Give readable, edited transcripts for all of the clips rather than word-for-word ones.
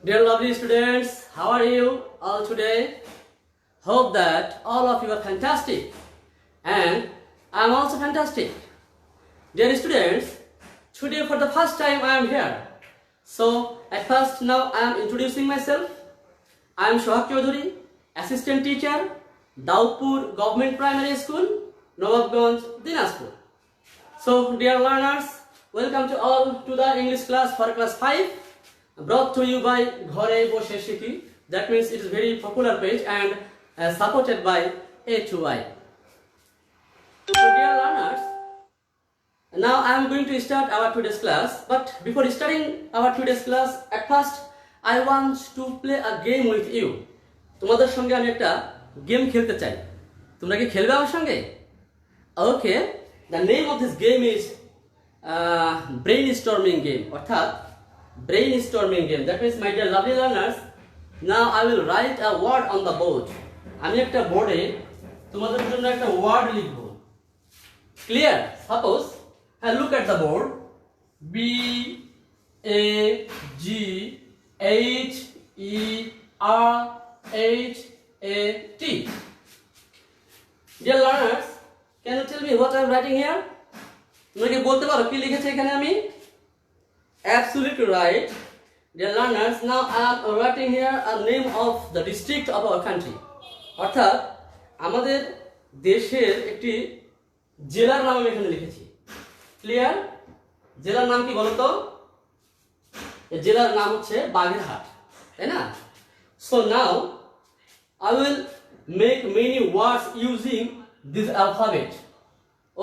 Dear lovely students, how are you all today? Hope that all of you are fantastic and I am also fantastic. Dear students, today for the first time I am here. So at first now I am introducing myself. I am Shohak Chaudhary, assistant teacher, Daudpur Government Primary School, Nawabganj, Dinajpur. So dear learners, welcome to all to the English class for class 5. Brought to you by Ghore Boshe Shiki. That means it is very popular page and supported by A2I. So dear learners, now I am going to start our today's class. But before starting our today's class, at first I want to play a game with you. তোমাদের সঙ্গে আমি একটা game খেলতে চাই। তোমরা কি খেলবে আমার সঙ্গে? Okay. The name of this game is brainstorming game. অর্থাৎ brainstorming game. That means, my dear lovely learners, now I will write a word on the board. আমি একটা বোর্ডে তোমাদের জন্য একটা ওয়ার্ড লিখব। Clear? Suppose, look at the board. B A G H E R H A T. Dear learners, can you tell me what I am writing here? তোমরা কি বলতে পারো কি লিখেছি এখানে আমি? Absolutely right. Dear learners, now I am writing here a name of the district of our country. অর্থাৎ আমাদের দেশের একটি জেলার নাম আমি এখানে লিখেছি। ক্লিয়ার? জেলার নাম কি বলো তো? এই জেলার নাম হচ্ছে বাগেরহাট, তাই না? So now I will make many words using this alphabet.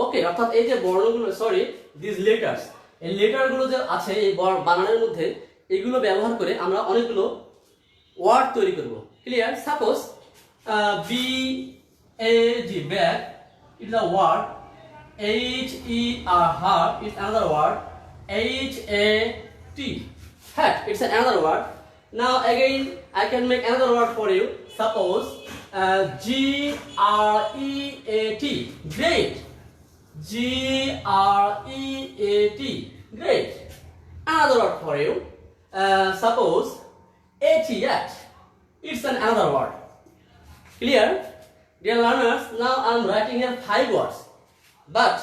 Okay, অর্থাৎ এই যে বর্ণগুলো, সরি, these letters, এই লেটারগুলো যে আছে এই বানানের মধ্যে, এগুলো ব্যবহার করে আমরা অনেকগুলো ওয়ার্ড তৈরি করব। Clear? Suppose B A G bag is a word, H E R heart is another word, H A T hat it's another word. Now again I can make another word for you. Suppose G R E A T great, G R E A T great. Another word for you. Suppose ATH. It's another word. Clear? Dear learners, now I am writing here 5 words. But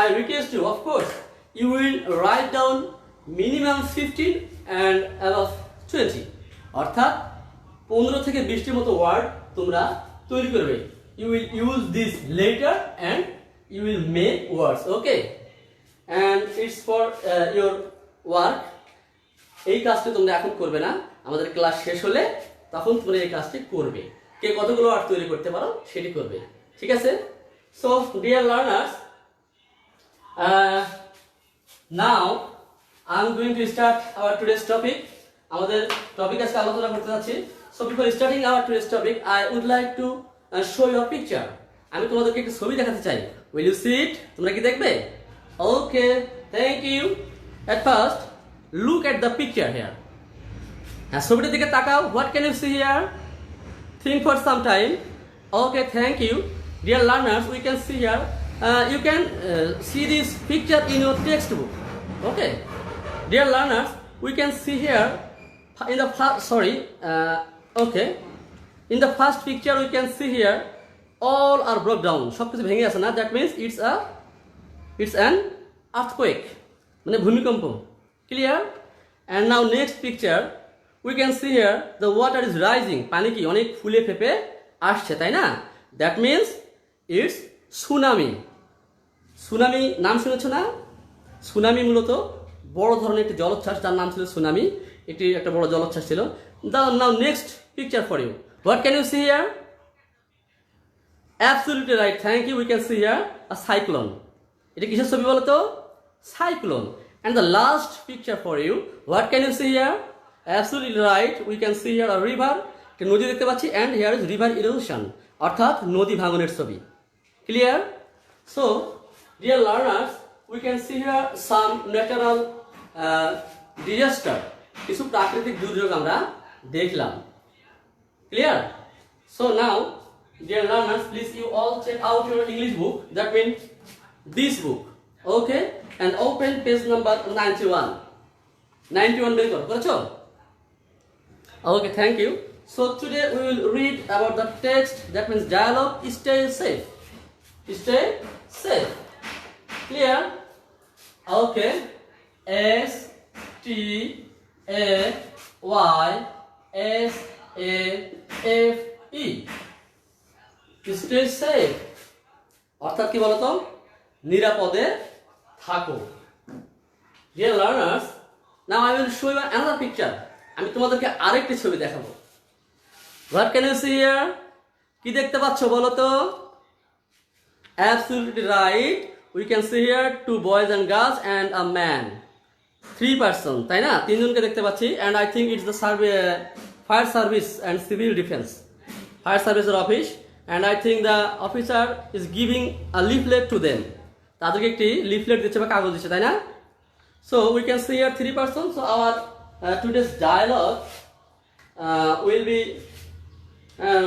I request you, of course, you will write down minimum 15 and above 20. অর্থাৎ 15 থেকে 20টির মতো word তোমরা তৈরি করবে। You will use this later and you will make words. Okay? And it's for your work. এই কাজটি তোমরা এখন করবে না, আমাদের ক্লাস শেষ হলে তখন তোমরা এই কাজটি করবে। কে কতগুলো ওয়ার্ড তৈরি করতে পারো সেটি করবে। ঠিক আছে? So dear learners, now I am going to start our today's topic. আমাদের টপিক আজকে আলোচনা করতে যাচ্ছি। So before starting our today's topic, I would like to show you a picture. আমি তোমাদেরকে একটা ছবি দেখাতে চাই। Will you see it? তোমরা কি দেখবে? Okay, thank you. At first, look at the picture here. ছবিটার দিকে তাকাও। What can you see here? Think for some time. Okay, thank you. Dear learners, we can see here. You can see this picture in your textbook. Okay. Dear learners, we can see here in the okay. In the first picture, we can see here all are broke down. সবকিছু ভেঙে আছে না? That means it's an earthquake. মানে ভূমিকম্প। Clear? And now next picture, we can see here the water is rising. পানি কি অনেক ফুলে ফেপে আসছে, তাই না? That means it's tsunami. Tsunami নাম শুনেছো না? সুনামি মূলত বড় ধরনের একটি জলোচ্ছ্বাস, যার নাম ছিল সুনামি। এটি একটা বড় জলোচ্ছ্বাস ছিল। Now next picture for you. What can you see here? Absolutely right. Thank you. We can see here a cyclone. এটা কিসের ছবি বলো তো? Cyclone. And the last picture for you. What can you see here? Absolutely right. We can see here a river. একটা নদী দেখতে পাচ্ছি, and here is river erosion. অর্থাৎ নদী ভাঙনের ছবি। Clear? So, dear learners, we can see here some natural disaster. কিছু প্রাকৃতিক দুর্যোগ আমরা দেখলাম। Clear? So now, dear learners, please you all check out your English book. That means this book. Okay? And open page number 91. 91 বের করো। করেছো? Okay, thank you. So today we will read about the text, that means dialogue. Stay safe. Stay safe. Clear? Okay. S T A Y S A F E. Stay safe. অর্থাৎ কি বলতো? নিরাপদে থাকো। Dear learners, now I will show you another picture. আমি তোমাদেরকে আরেকটি ছবি দেখাবো। What can you see here? কি দেখতে পাচ্ছ বলো তো? Absolutely right. We can see here 2 boys and girls and a man. 3 person, তাই না? তিনজনকে দেখতে পাচ্ছি, and I think it's the fire service and civil defense. Fire service office, and I think the officer is giving a leaflet to them. তাদেরকে একটি leaflet দিচ্ছে বা কাগজ দিচ্ছে, তাই না? So we can see here 3 persons. So our today's dialogue will be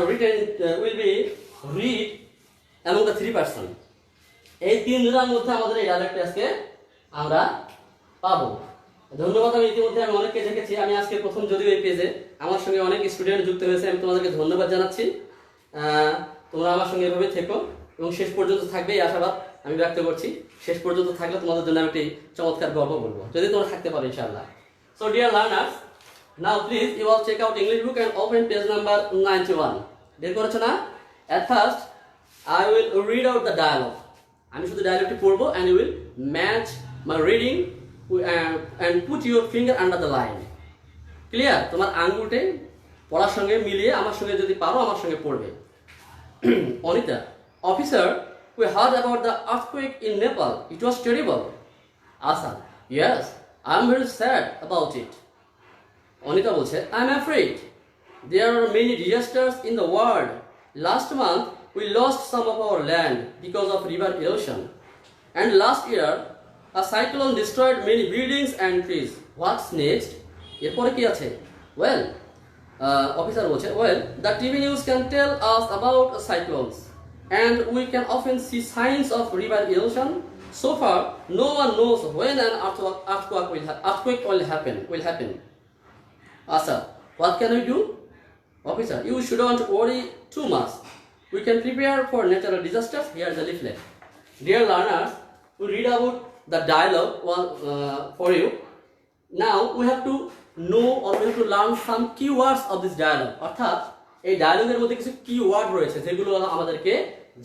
written, will be read among the 3 person. এই তিনজনের মধ্যে আমাদের এই ডায়লগটি আজকে আমরা পাবো। ধন্যবাদ। আমি ইতিমধ্যে অনেককে দেখেছি। আমি আজকে প্রথম, যদিও এই পেজে আমার সঙ্গে অনেক স্টুডেন্ট যুক্ত হয়েছে, আমি তোমাদেরকে ধন্যবাদ জানাচ্ছি। তোমরা আমার সঙ্গে এভাবে থেকো এবং শেষ পর্যন্ত থাকবে এই আশাবাদ আমি ব্যক্ত করছি। শেষ পর্যন্ত থাকলে তোমাদের জন্য আমি একটি চমৎকার গল্প বলবো, যদি তোমরা থাকতে পারো ইনশাআল্লাহ। So dear learners, now please you all check out English book and open page number 91. বের করেছো না? At first I will read out the dialogue. আমি শুধু ডায়লগটি পড়বো and you will match my reading and put your finger under the line. Clear? তোমার আঙ্গুলটি পড়ার সঙ্গে মিলিয়ে আমার সঙ্গে যদি পারো আমার সঙ্গে পড়বে। Anita, officer, we heard about the earthquake in Nepal. It was terrible. Asan, yes, I'm very sad about it. Anita বলছে, I'm afraid. There are many disasters in the world. Last month, we lost some of our land because of river erosion. And last year, a cyclone destroyed many buildings and trees. What's next? এরপরে কি আছে? Well, officer বলছে, well, the TV news can tell us about cyclones. And we can often see signs of river erosion. So far, no one knows when an earthquake will happen. Asa, what can we do? Officer, you shouldn't worry too much. We can prepare for natural disasters. Here's the leaflet. Dear learners, we read about the dialogue for you. Now we have to know, or we have to learn some keywords of this dialogue. অর্থাৎ এই ডায়লগের মধ্যে কিছু keyword রয়েছে যেগুলো আমাদেরকে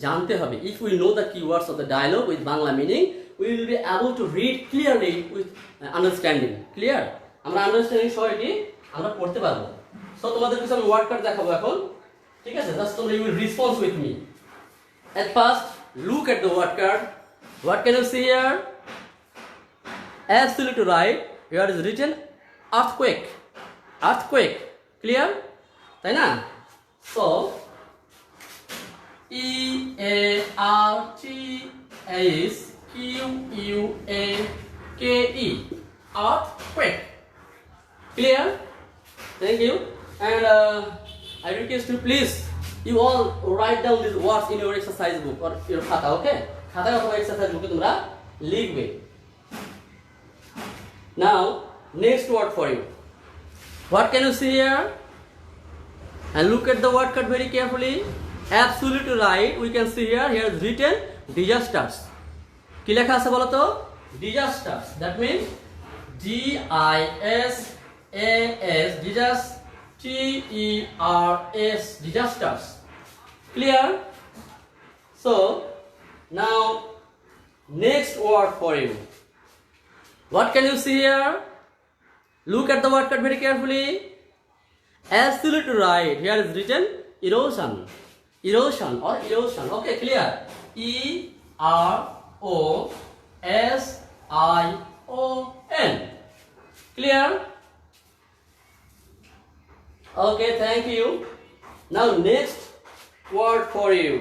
জানতে হবে। If we know the keywords of the dialogue with Bangla meaning, we will be able to read clearly with understanding. Clear? আমরা আন্ডারস্ট্যান্ডিং সহ এটি আমরা পড়তে পারবো। সো তোমাদের কিছু আমি ওয়ার্ড কার্ড দেখাবো এখন, ঠিক আছে? জাস্ট তোমরা you will respond with me. At first, look at the word card. What can you see here? Absolutely right. Here is written earthquake. Earthquake. Clear? তাই না? So EARTHQUAKE, earthquake. Clear? Thank you. And I request you, please, you all write down these words in your exercise book or your khata, okay? Khata অথবা exercise book তোমরা লিখবে। Now, next word for you. What can you see here? And look at the word card very carefully. Absolutely right. We can see here is written disasters. কি লেখা আছে বলো তো? Disasters. That means DISAS, TERS, disasters. Clear? So now next word for you. What can you see here? Look at the word card very carefully. Absolutely right. Here is written erosion. Erosion or erosion. Okay, clear? EROSION. Clear? Okay, thank you. Now next word for you.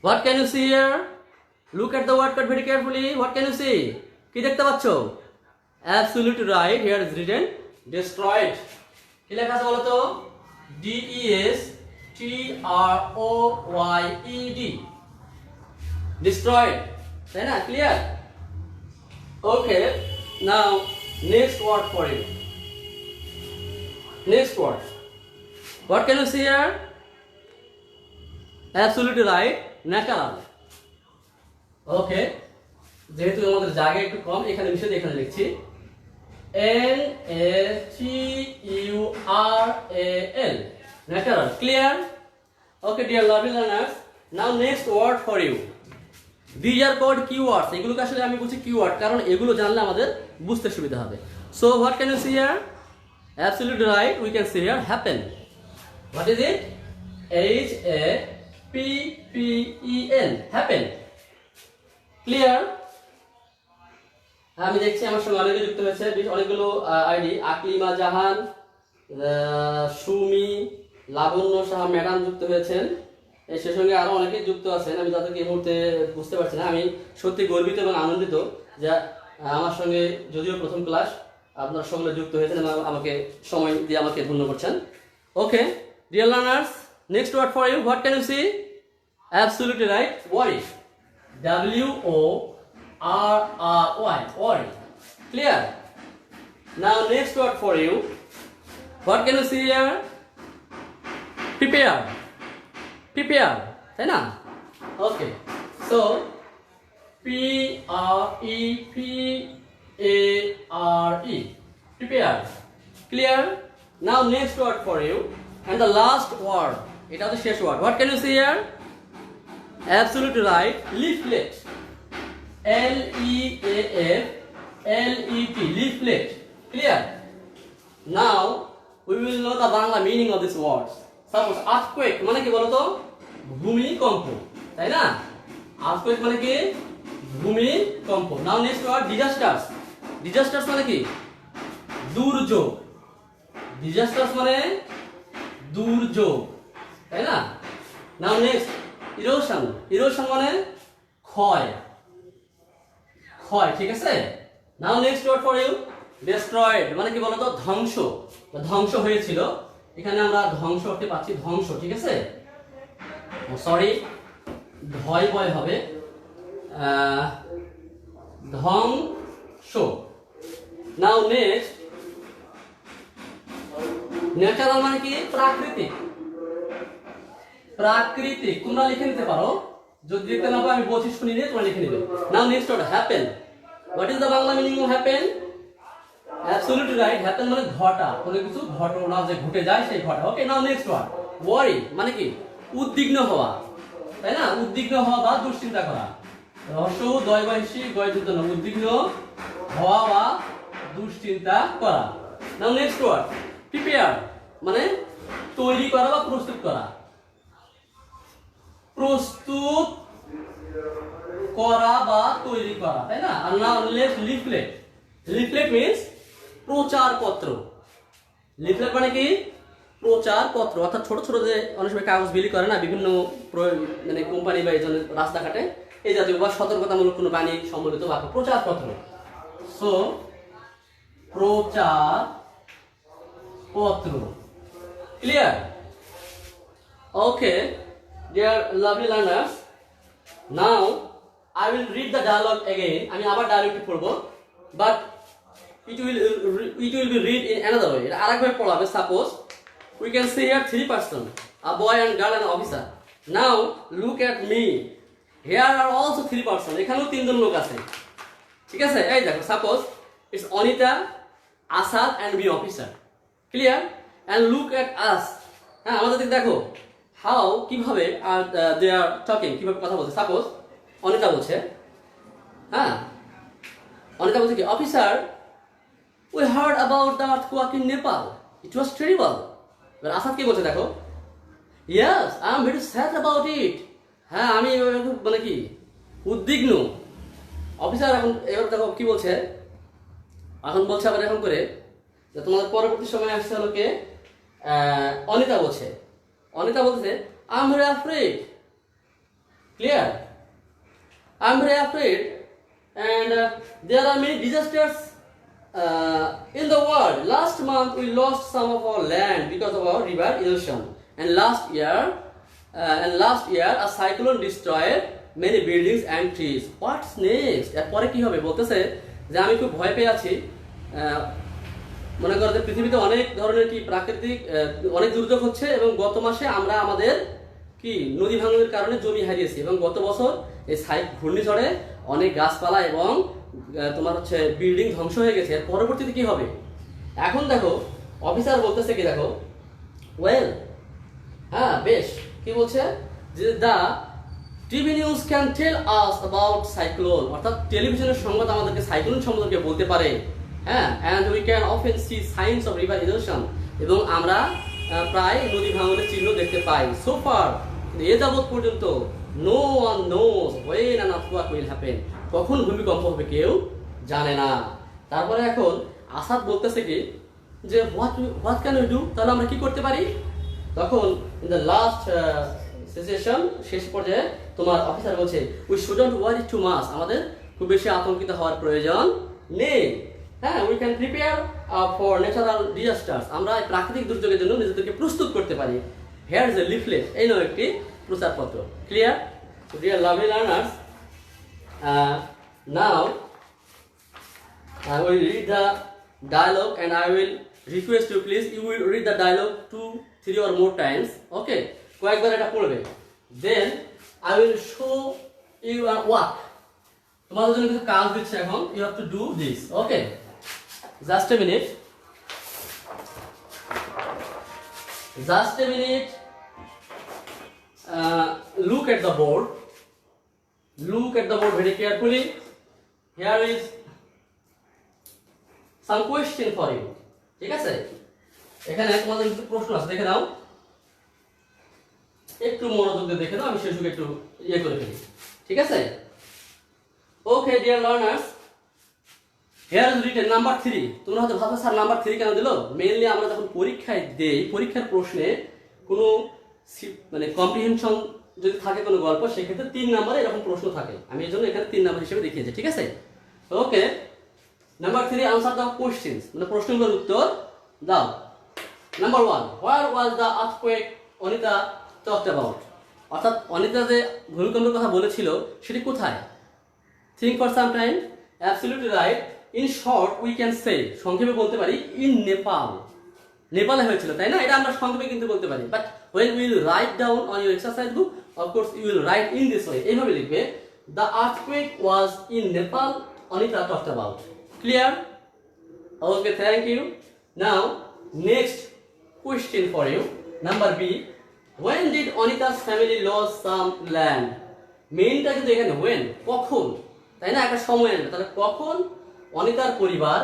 What can you see here? Look at the word card very carefully. What can you see? কি দেখতে পাচ্ছো? Absolutely right. Here is written destroyed. কি লেখা আছে বলো তো? DESTROYED. Destroyed. তাই না? Clear? Okay. Now next word for you. Next word. What can you see here? Absolutely right. Natural. Okay. যেহেতু আমাদের জায়গা একটু কম এখানে মিশে দিয়ে এখানে লিখছি natural. Natural. Clear? Okay, dear lovely learners. Now next word for you. These are called keywords. এগুলোকে আসলে আমি বলছি keyword কারণ এগুলো জানলে আমাদের বুঝতে সুবিধা হবে. So what can you see here? Absolutely right. We can see here happen. What is it? HAPPEN. Happen. Clear? আমি দেখছি আমার সঙ্গে অনেকে যুক্ত হয়েছে অনেকগুলো আইডি আকলিমা জাহান সুমি লাবণ্য সাহা ম্যাডাম যুক্ত হয়েছেন সে সঙ্গে আরো অনেকে যুক্ত আছেন আমি তাদেরকে এই মুহূর্তে বুঝতে পারছি না আমি সত্যি গর্বিত এবং আনন্দিত যে আমার সঙ্গে যদিও প্রথম ক্লাস আপনারা সকলে যুক্ত হয়েছেন এবং আমাকে সময় দিয়ে আমাকে ধন্য করছেন okay dear learners next word for you what can you see absolutely right worry WORRY worry clear now next word for you what can you see here prepare তাই না okay so PREPARE prepare clear now next word for you and the last word এটা হচ্ছে শেষ word what can you see here absolutely right leaflet LEAFLET leaflet clear now we will know the Bangla meaning of these words suppose earthquake মানে কি বলো তো ভূমিকম্প তাই না earthquake মানে কি ভূমিকম্প now next word disasters মানে কি দুর্যোগ disasters মানে দুর্যোগ তাই না now next erosion মানে ক্ষয় ঠিক আছে now next word for you destroyed মানে কি বলতো ধ্বংস হয়েছিল এখানে আমরা ধ্বংস অর্থে পাচ্ছি ধ্বংস ঠিক আছে সরি ভয় হবে ধ্বংস নাও নেক্সট ন্যাচারাল মানে কি প্রাকৃতিক তোমরা লিখে নিতে পারো যদি লিখতে না পারো আমি বলছি শুনি নিয়ে তোমরা লিখে নেবে now next word happen what is the Bangla meaning of happen absolutely right happen মানে ঘটা কোনো কিছু ঘটনা যে ঘটে যায় সেই ঘটা ওকে নাও নেক্সট ওয়ার্ড ওয়ারি মানে কি উদ্বিগ্ন হওয়া তাই না উদ্বিগ্ন হওয়া বা দুশ্চিন্তা করা রহস্য দয়বাহিষী গয়যুদ্ধ না উদ্বিগ্ন হওয়া বা দুশ্চিন্তা করা নাও নেক্সট ওয়ার্ড প্রিপেয়ার মানে তৈরি করা বা প্রস্তুত করা বা তৈরি করা তাই না আর নাও লিফলেট মিন্স প্রচারপত্র লিফলেট মানে কি প্রচারপত্র অর্থাৎ ছোট ছোট যে অনেক সময় কাগজ বিলি করে না বিভিন্ন মানে কোম্পানি বা এই জন্য রাস্তাঘাটে এই জাতীয় বা সতর্কতামূলক কোনো বাণী সম্বলিত বাক্য প্রচারপত্র সো প্রচারপত্র clear okay dear lovely learners now I will read the dialogue again আমি আবার ডায়লগটি পড়ব but it will be read in another way এটা আরেকভাবে পড়া হবে suppose we can see here three person a boy and girl and an officer now look at me here are also three person এখানেও তিনজন লোক আছে ঠিক আছে এই দেখো suppose it's Anita Asad and me officer clear and look at us হ্যাঁ আমাদের দিকে দেখো how কিভাবে they are talking কিভাবে কথা বলছে সাপোজ অনিতা বলছে হ্যাঁ অনিতা বলছে কি officer we heard about the earthquake in Nepal it was terrible এবার আসাদ কি বলছে দেখো yes I am very sad about it হ্যাঁ আমি মানে কি উদ্বিগ্ন অফিসার এখন এবার দেখো কি বলছে এখন বলছে আবার এখন করে যে তোমাদের পরবর্তী সময় আসছে হলো কে অনিতা বলছে I'm very afraid clear I'm very afraid and there are many disasters in the world last month we lost some of our land because of our river erosion and last year a cyclone destroyed many buildings and trees what's next এরপরে কি হবে বলতেছে যে আমি খুব ভয় পেয়ে আছি মনে করো যে পৃথিবীতে অনেক ধরনের কি প্রাকৃতিক অনেক দুর্যোগ হচ্ছে এবং গত মাসে আমরা আমাদের কি নদী ভাঙনের কারণে জমি হারিয়েছি এবং গত বছর এই ঘূর্ণিঝড়ে অনেক গাছপালা এবং তোমার হচ্ছে বিল্ডিং ধ্বংস হয়ে গেছে। এর পরবর্তীতে কি হবে? এখন দেখো অফিসার বলতেছে কি, দেখো ওয়েল, হ্যাঁ বেশ, কি বলছে যে the TV news can tell us about cyclone, অর্থাৎ টেলিভিশনের সংবাদ আমাদেরকে সাইক্লোন সম্পর্কে বলতে পারে। হ্যাঁ, and we can often see signs of river erosion, এবং আমরা প্রায় নদী ভাঙনের চিহ্ন দেখতে পাই। সো ফার, এ যাবৎ পর্যন্ত no one knows when and what will happen, কখন ভূমিকম্প হবে কেউ জানে না। তারপরে এখন আসাদ বলতেছে কি যে হোয়াট ক্যান উই ডু, তাহলে আমরা কি করতে পারি? তখন ইন দ্য লাস্ট সিচুয়েশন, শেষ পর্যায়ে তোমার অফিসার বলছে we shouldn't worry too much, আমাদের খুব বেশি আতঙ্কিত হওয়ার প্রয়োজন নেই। হ্যাঁ, we can prepare for natural disasters, আমরা প্রাকৃতিক দুর্যোগের জন্য নিজেদেরকে প্রস্তুত করতে পারি। হেয়ার ইজ এ লিফলেট, এই নয় একটি প্রচারপত্র। Clear? Dear lovely learners, now I will read the dialogue and I will request you please you will read the dialogue 2-3 or more times. Okay, কয়েকবার এটা পড়বে। Then I will show you a work. তোমাদের জন্য কিছু কাজ দিচ্ছে এখন, you have to do this. Okay, just a minute. Just a minute. Look at the board. Look at the board very carefully. Here is some question for you. ঠিক আছে, এখানে তোমাদের কিছু প্রশ্ন আছে, দেখে নাও, একটু মনোযোগ দিয়ে দেখে নাও, আমি শেষে একটু ইয়ে করে ফেলি। ঠিক আছে? ওকে dear learners, here is written number 3। তোমরা হয়তো ভাবছো স্যার নাম্বার 3 কেন দিল? মেইনলি আমরা যখন পরীক্ষায় দেই, পরীক্ষার প্রশ্নে কোনো মানে কম্প্রিহেনশন যদি থাকে কোনো গল্প, সেক্ষেত্রে 3 নাম্বারে এরকম প্রশ্ন থাকে। আমি এই জন্য এখানে 3 নাম্বার হিসেবে দেখিয়েছি। ঠিক আছে? ওকে, নাম্বার 3, আনসার দাও কোশ্চেন্স, মানে প্রশ্নগুলোর উত্তর দাও। Number 1, where was the earthquake Anita talked about, অর্থাৎ অনিতা যে ভূমিকম্পের কথা বলেছিল সেটি কোথায়? Think for some time. Absolutely right. In short we can say, সংক্ষেপে বলতে পারি ইন নেপাল, নেপালে হয়েছিল, তাই না? এটা আমরা সংক্ষেপে কিন্তু বলতে পারি। But when we will write down on your exercise book, of course you will write in this way, এইভাবে লিখবে, the earthquake was in Nepal, Anita talked about. Clear? Okay, thank you. Now next question for you, number B, when did Anita's family lose some land? মেইনটা কিন্তু এখানে when, কখন, তাই না? একটা সময় আনবে, তাহলে কখন অনিতার পরিবার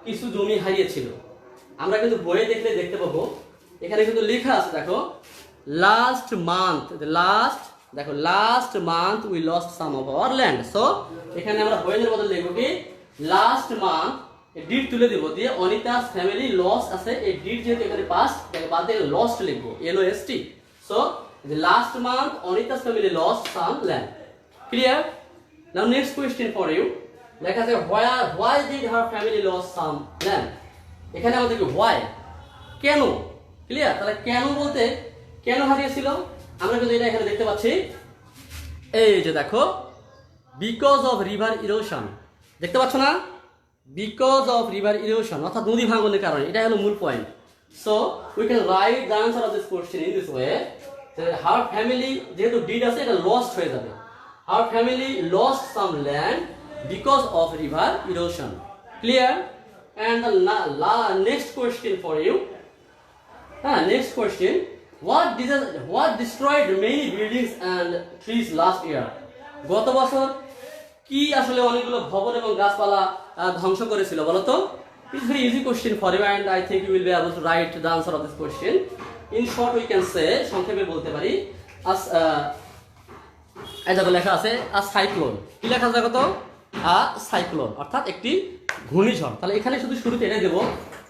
কিছু জমি হারিয়েছিল। আমরা কিন্তু বইয়ে দেখলে দেখতে পাবো, এখানে কিন্তু লেখা আছে, দেখো last month, last month we lost some of our land. So এখানে আমরা বইয়ের বদলে লিখবো কি লাস্ট মান্থ, ডিড তুলে দিব, দিয়ে অনিতাস ফ্যামিলি লস আছে, এই ডিড যেহেতু এখানে পাস্ট, তাহলে বাদ দিয়ে লস্ট লিখবো, LOST। So last month Anita's family lost some land. Clear? Now next question for you, লেখা আছে why did her family loss some land. এখানে আমাদেরকে হোয়াই, কেন। ক্লিয়ার? তাহলে কেন বলতে কেন হারিয়েছিল, আমরা কিন্তু এটা এখানে দেখতে পাচ্ছি, এই যে দেখো, বিকজ অফ রিভার ইরোশন, দেখতে পাচ্ছ না? বিকজ অফ রিভার ইরোশন, অর্থাৎ নদী ভাঙনের কারণে, এটা হলো মূল point. So we can write the answer of this question in this way, her family, যেহেতু ডিড আছে এটা লস্ট হয়ে যাবে, her family lost some land because of river erosion. Clear? And the next question for you. Next question. What destroyed many buildings and trees last year? গত বছর কি আসলে অনেকগুলো ভবন এবং গাছপালা ধ্বংস করেছিল বলো তো? It's very easy question for you and I think you will be able to write the answer of this question. In short we can say, সংক্ষেপে বলতে পারি, as এই দেখো লেখা আছে a cyclone, কি লেখা আছে দেখো তো, a cyclone, অর্থাৎ একটি ঘূর্ণিঝড়। তাহলে এখানে শুধু শুরুতে এটা দেবো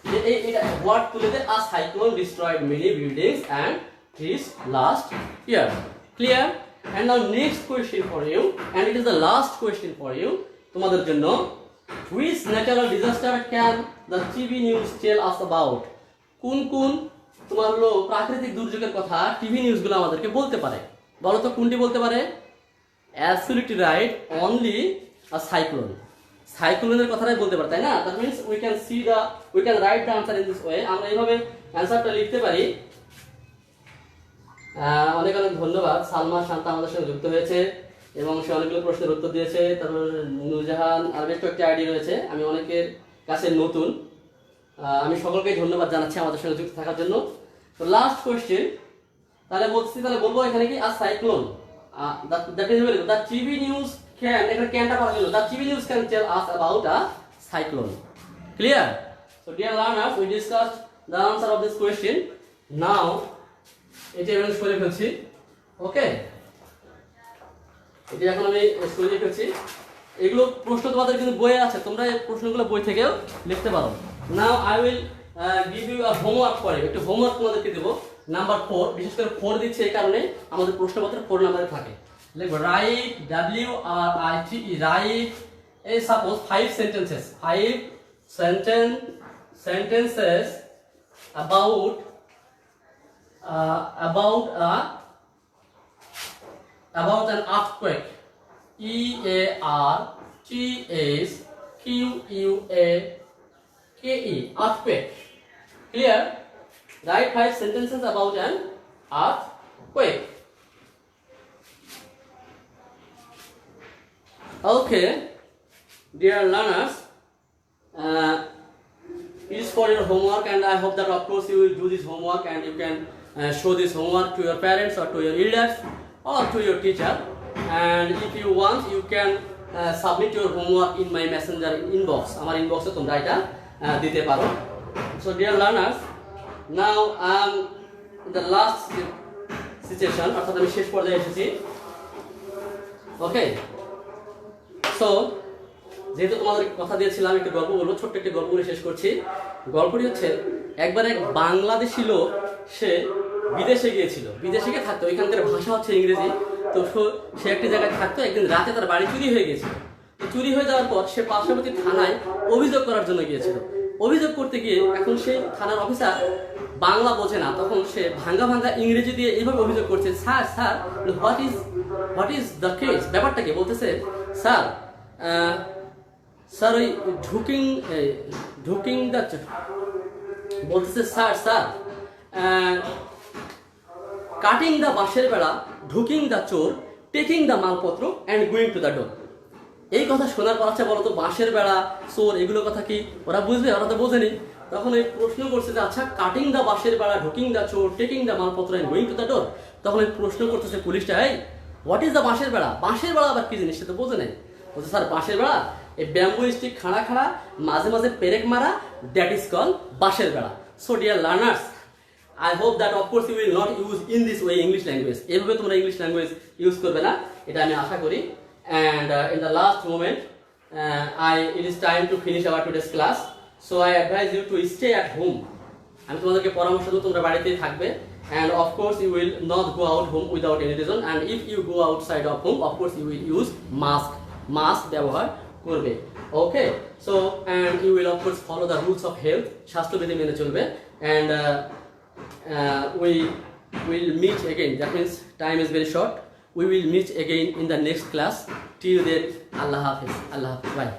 যে এটা ওয়ার্ড তুলে দে, a cyclone destroyed many buildings and trees last year. Clear? And now next question for you, and it is the last question for you, তোমাদের জন্য, which natural disaster can the TV news tell us about? কোন কোন তোমার হলো প্রাকৃতিক দুর্যোগের কথা TV নিউজগুলো আমাদেরকে বলতে পারে বলো তো, কোনটি বলতে পারে? Absolutely right, only a cyclone. সাইক্লোনের কথাটাই বলতে পারে, তাই না? That means we can write the answer in this way. আমরা এইভাবে অ্যান্সারটা লিখতে পারি। অনেক অনেক ধন্যবাদ। সালমা শান্তা আমাদের সঙ্গে যুক্ত হয়েছে এবং সে অনেকগুলো প্রশ্নের উত্তর দিয়েছে। তারপর নূরজাহান আর বেশ কয়েকটি আইডি রয়েছে, আমি অনেকের কাছে নতুন। আমি সকলকেই ধন্যবাদ জানাচ্ছি আমাদের সঙ্গে যুক্ত থাকার জন্য। তো লাস্ট কোয়েশ্চেন তাহলে বলবো এখানে কি আর cyclone that is very good. The TV news can, এখানে ক্যানটা করা গেল, the TV news can tell us about a cyclone. Clear? So dear learners, we discussed the answer of this question. Now এটা আমি সরিয়ে ফেলছি। ওকে, এটা এখন আমি সরিয়ে ফেলছি। এগুলো প্রশ্ন তোমাদের কিন্তু বইয়ে আছে, তোমরা এই প্রশ্নগুলো বই থেকেও লিখতে পারো। Now I will give you a homework for you. একটু হোমওয়ার্ক তোমাদেরকে দেবো। নাম্বার 4, বিশেষ করে 4 দিচ্ছে এই কারণে আমাদের প্রশ্নপত্রে 4 নাম্বারে থাকে। লিখবো রাইট, WRITE, রাইট এই suppose 5 sentences about an earthquake. EARTHQUAKE, earthquake. Clear? Write 5 sentences about an earthquake. Okay, dear learners, it is for your homework, and I hope that of course you will do this homework and you can show this homework to your parents or to your elders or to your teacher. And if you want, you can submit your homework in my messenger inbox. Amar inbox e tumra eta dite paro. So dear learners, now I am in the last situation, অর্থাৎ আমি শেষ পর্যায়ে এসেছি। ওকে, so যেহেতু তোমাদের কথা দিয়েছিলাম একটি গল্প বলবো, ছোট্ট একটি গল্প বলে শেষ করছি। গল্পটি হচ্ছে, একবার এক বাংলাদেশি লোক, সে বিদেশে গিয়েছিল, বিদেশে গিয়ে থাকতো, ওইখানকার ভাষা হচ্ছে ইংরেজি। তো সে একটি জায়গায় থাকতো, একদিন রাতে তার বাড়ি চুরি হয়ে গেছিল। তো চুরি হয়ে যাওয়ার পর সে পার্শ্ববর্তী থানায় অভিযোগ করার জন্য গিয়েছিল। অভিযোগ করতে গিয়ে এখন সেই থানার অফিসার বাংলা বোঝে না, তখন সে ভাঙ্গা ভাঙ্গা ইংরেজি দিয়ে এইভাবে অভিযোগ করছে, sir sir what is the case, ব্যাপারটা কি? বলতেছে, স্যার স্যার ওই ঢুকিং দ্য, বলতেছে স্যার কাটিং দ্য বাঁশের বেড়া, ঢুকিং দ্য চোর, টেকিং দ্য মালপত্র and going to the door. এই কথা শোনার পর আচ্ছা বলতো বাঁশের বেড়া, চোর, এগুলো কথা কি ওরা বুঝবে? ওরা তো বোঝেনি। তখন এই প্রশ্ন করছে যে আচ্ছা কাটিং দ্য বাঁশের বেড়া, ঢুকিং দ্য চোর, টেকিং দ্য মালপত্র and going to the door. তখন এই প্রশ্ন করতেছে পুলিশটা, এই হোয়াট ইজ দ্য বাঁশের বেড়া? বাঁশের বেড়া আবার কি জিনিস? সে তো বোঝে নেই। বলছে স্যার বাঁশের বেড়া, এই ব্যাম্বু স্টিক খাড়া খাড়া মাঝে মাঝে পেরেক মারা, দ্যাট ইজ কল বাঁশের বেড়া। So dear learners, I hope that of course you will not use in this way English language. এভাবে তোমরা ইংলিশ ল্যাঙ্গুয়েজ ইউজ করবে না, এটা আমি আশা করি। And in the last moment, it is time to finish our today's class. So I advise you to stay at home. আমি তোমাদেরকে পরামর্শ দেব তোমরা বাড়িতেই থাকবে। And of course you will not go out home without any reason. And if you go outside of home, of course you will use mask ব্যবহার করবে। Okay, so and you will of course follow the rules of health, স্বাস্থ্যবিধি মেনে চলবে। And we will meet again. That means time is very short. We will meet again in the next class. Till then, Allah Hafiz. Bye.